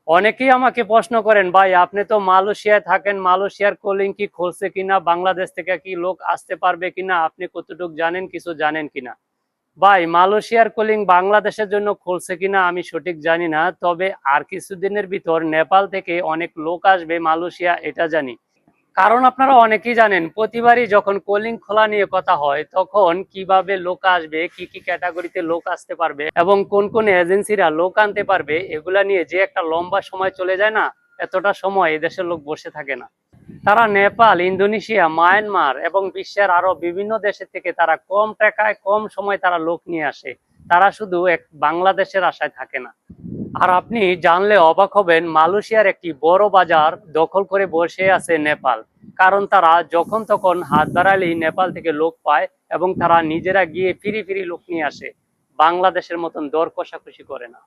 অনেকেই আমাকে প্রশ্ন করেন, ভাই আপনি তো মালয়েশিয়ায় থাকেন, মালয়েশিয়ার কলিং কি খুলছে কিনা, বাংলাদেশ থেকে কি লোক আসতে পারবে কিনা, আপনি কতটুকু জানেন, কিছু জানেন কিনা। ভাই, মালয়েশিয়ার কলিং বাংলাদেশের জন্য খুলছে কিনা আমি সঠিক জানি না, তবে আর কিছুদিনের ভিতর নেপাল থেকে অনেক লোক আসবে মালয়েশিয়া, এটা জানি। কারণ আপনারা অনেকেই জানেন, প্রতিবারই যখন কলিং খোলা নিয়ে কথা হয় তখন কিভাবে লোক আসবে, কি কি ক্যাটাগরিতে লোক আসতে পারবে এবং কোন কোন এজেন্সিরা লোক আনতে পারবে, এগুলা নিয়ে যে একটা লম্বা সময় চলে যায় না, এতটা সময় এদেশের লোক বসে থাকে না। তারা নেপাল, ইন্দোনেশিয়া, মায়ানমার এবং বিশ্বের আরো বিভিন্ন দেশের থেকে তারা কম টাকায় কম সময় তারা লোক নিয়ে আসে। তারা শুধু এক বাংলাদেশের আশায় থাকে না। আর আপনি জানলে অবাক হবেন, মালয়েশিয়ার একটি বড় বাজার দখল করে বসে আছে নেপাল। কারণ তারা যখন তখন হাত বাড়ালেই নেপাল থেকে লোক পায় এবং তারা নিজেরা গিয়ে ফিরি ফিরি লোক নিয়ে আসে। বাংলাদেশের মতন দর কষাকষি করে না।